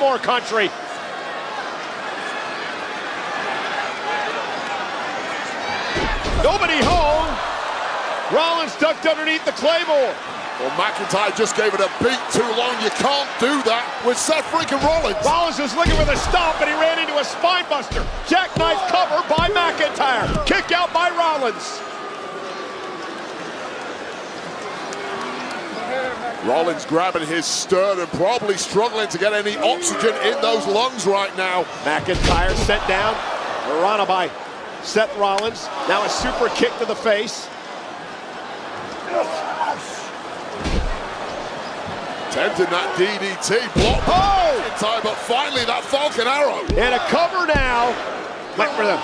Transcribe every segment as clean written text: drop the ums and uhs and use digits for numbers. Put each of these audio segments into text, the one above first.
Claymore country. Nobody home. Rollins ducked underneath the Claymore. Well, McIntyre just gave it a beat too long. You can't do that with Seth freaking Rollins. Rollins was looking for the stomp, and he ran into a spine buster. Jackknife cover by McIntyre. Kick out by Rollins. Rollins grabbing his sternum, probably struggling to get any oxygen in those lungs right now. McIntyre sent down. Rana by Seth Rollins. Now a super kick to the face. Attempting that DDT, blocked by McIntyre, but finally that Falcon Arrow. And a cover now. Went for the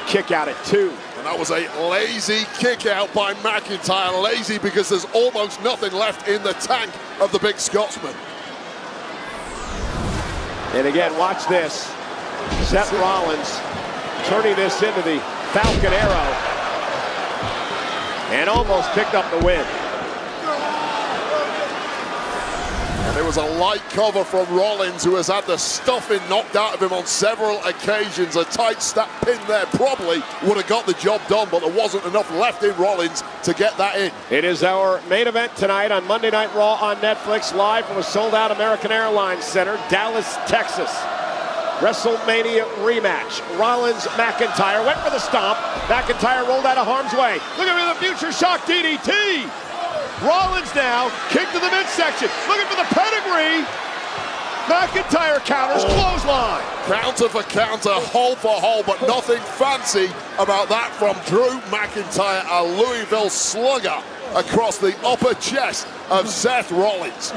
kick out at 2. And that was a lazy kick out by McIntyre. Lazy because there's almost nothing left in the tank of the big Scotsman. And again, watch this. Seth Rollins turning this into the Falcon Arrow. And almost picked up the win. There was a light cover from Rollins, who has had the stuffing knocked out of him on several occasions. A tight snap pin there probably would have got the job done, but there wasn't enough left in Rollins to get that in. It is our main event tonight on Monday Night Raw on Netflix, live from a sold-out American Airlines Center, Dallas, Texas. WrestleMania rematch. Rollins, McIntyre went for the stomp. McIntyre rolled out of harm's way. Look at the future shock DDT. Rollins now, kick to the midsection, looking for the pedigree. McIntyre counters, clothesline. Counter for counter, hole for hole, but nothing fancy about that from Drew McIntyre, a Louisville slugger across the upper chest of Seth Rollins.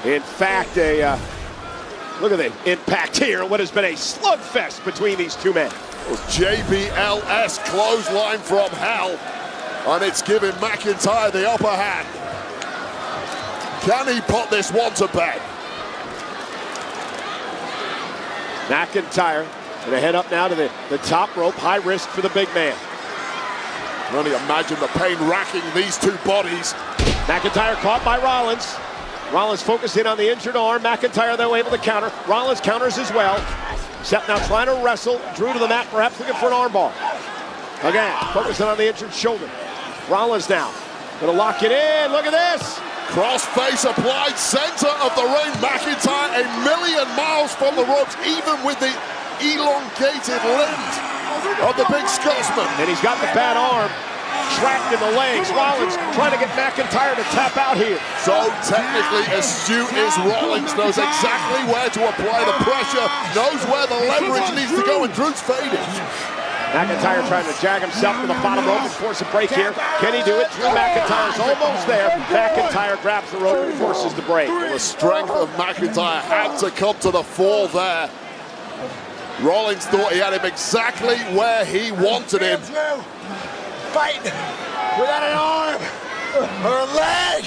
In fact, look at the impact here, what has been a slugfest between these two men. JBLS clothesline from hell. And it's giving McIntyre the upper hand. Can he put this one to bed? McIntyre gonna head up now to the top rope. High risk for the big man. I can only imagine the pain racking these two bodies. McIntyre caught by Rollins. Rollins focused in on the injured arm. McIntyre, though, able to counter. Rollins counters as well. Seth now trying to wrestle. Drew to the mat, perhaps looking for an armbar. Again, focusing on the injured shoulder. Rollins now gonna lock it in. Look at this. Crossface applied, center of the ring. McIntyre 1,000,000 miles from the ropes, even with the elongated limbs of the big Scotsman. And he's got the bad arm trapped in the legs. Rollins trying to get McIntyre to tap out here. So technically astute is Rollins, knows exactly where to apply the pressure, knows where the leverage needs to go, and Drew's faded. McIntyre trying to jag himself to the bottom rope and force a break here. Can he do it? Drew McIntyre's almost there. McIntyre grabs the rope and forces the break. Well, the strength of McIntyre had to come to the fore there. Rollins thought he had him exactly where he wanted him. Fight without an arm or a leg.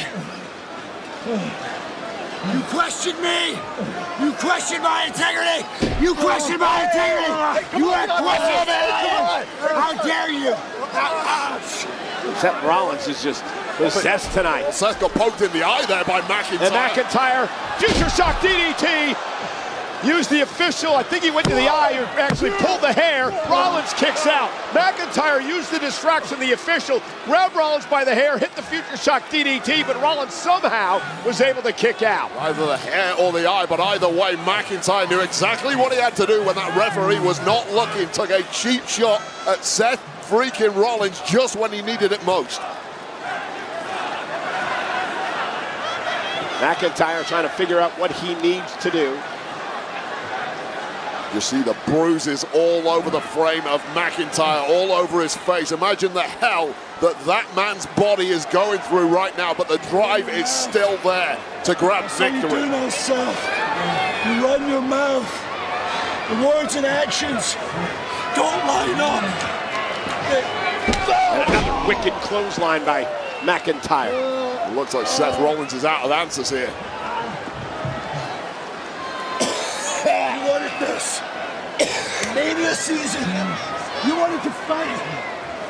You questioned me. You questioned my integrity. You questioned my integrity. You are questioning it. How dare you? Seth Rollins is just possessed tonight. Well, Seth got poked in the eye there by McIntyre. And McIntyre, future shock DDT. Used the official, I think he went to the eye, who actually pulled the hair. Rollins kicks out. McIntyre used the distraction, the official, grabbed Rollins by the hair, hit the future shock DDT, but Rollins somehow was able to kick out. Either the hair or the eye, but either way, McIntyre knew exactly what he had to do when that referee was not looking. Took a cheap shot at Seth freaking Rollins just when he needed it most. McIntyre trying to figure out what he needs to do. You see the bruises all over the frame of McIntyre, all over his face. Imagine the hell that man's body is going through right now, but the drive is still there to grab victory. You do know, Seth. You run your mouth. The words and actions don't line up. And another wicked clothesline by McIntyre. It looks like Seth Rollins is out of answers here. You wanted this. Mania season. You wanted to fight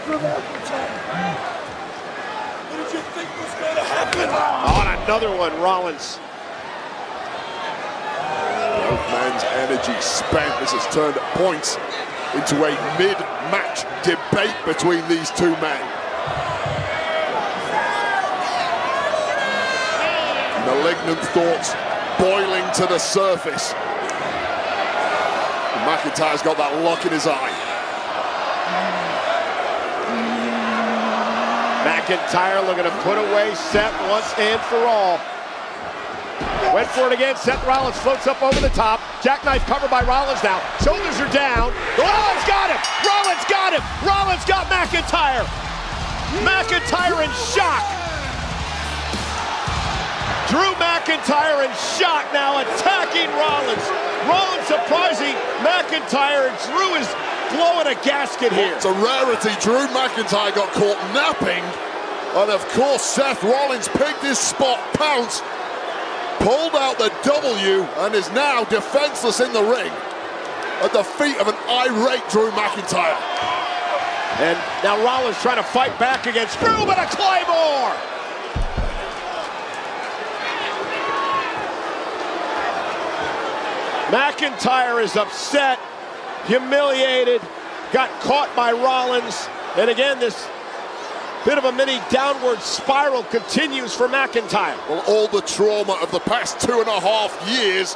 for McIntyre. What did you think was going to happen? On another one, Rollins. Both men's energy spent. This has turned at points into a mid-match debate between these two men. Malignant thoughts boiling to the surface. McIntyre's got that look in his eye. McIntyre looking to put away Seth once and for all. Went for it again. Seth Rollins floats up over the top. Jackknife covered by Rollins now. Shoulders are down. Rollins got him. Rollins got him. Rollins got McIntyre. McIntyre in shock. Drew McIntyre in shock now, attacking Rollins. Rollins surprising McIntyre, and Drew is blowing a gasket here. It's a rarity. Drew McIntyre got caught napping. And of course, Seth Rollins picked his spot, pounced, pulled out the W, and is now defenseless in the ring at the feet of an irate Drew McIntyre. And now Rollins trying to fight back against Drew, but a Claymore! McIntyre is upset, humiliated, got caught by Rollins, and again this bit of a mini downward spiral continues for McIntyre. Well, all the trauma of the past 2.5 years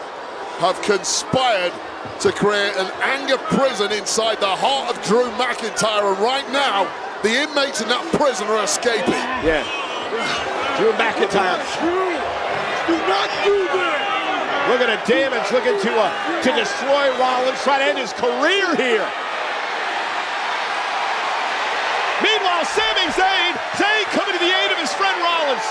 have conspired to create an anger prison inside the heart of Drew McIntyre, and right now the inmates in that prison are escaping. Yeah, Drew McIntyre. Do not do that! Looking at damage, looking to destroy Rollins, trying to end his career here. Meanwhile, Sami Zayn coming to the aid of his friend Rollins.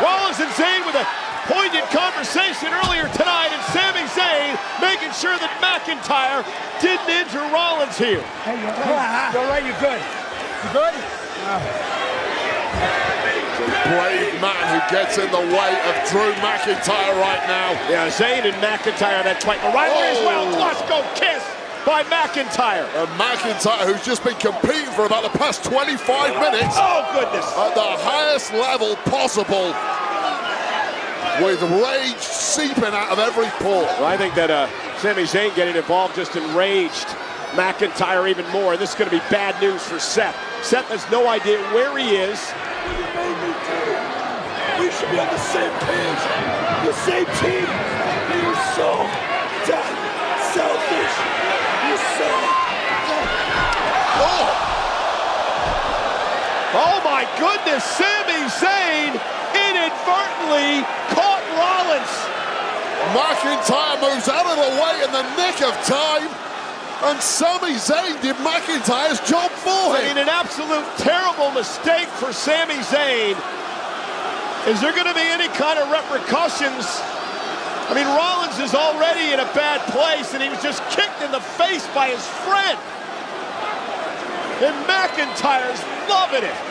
Rollins and Zayn with a poignant conversation earlier tonight, and Sami Zayn making sure that McIntyre didn't injure Rollins here. Hey, you're right, you're good. You good? Brave man who gets in the way of Drew McIntyre right now. Yeah, Zayn and McIntyre, that quite a rivalry as well. Glasgow kiss by McIntyre. And McIntyre, who's just been competing for about the past 25 minutes. Oh, goodness. At the highest level possible, with rage seeping out of every pore. Well, I think that Sami Zayn getting involved just enraged McIntyre even more. This is going to be bad news for Seth. Seth has no idea where he is. We should be on the same page, the same team. You're so damn selfish. You're so Oh my goodness, Sami Zayn inadvertently caught Rollins. McIntyre moves out of the way in the nick of time, and Sami Zayn did McIntyre's job for him. I mean, an absolute terrible mistake for Sami Zayn. Is there going to be any kind of repercussions? I mean, Rollins is already in a bad place, and he was just kicked in the face by his friend. And McIntyre's loving it.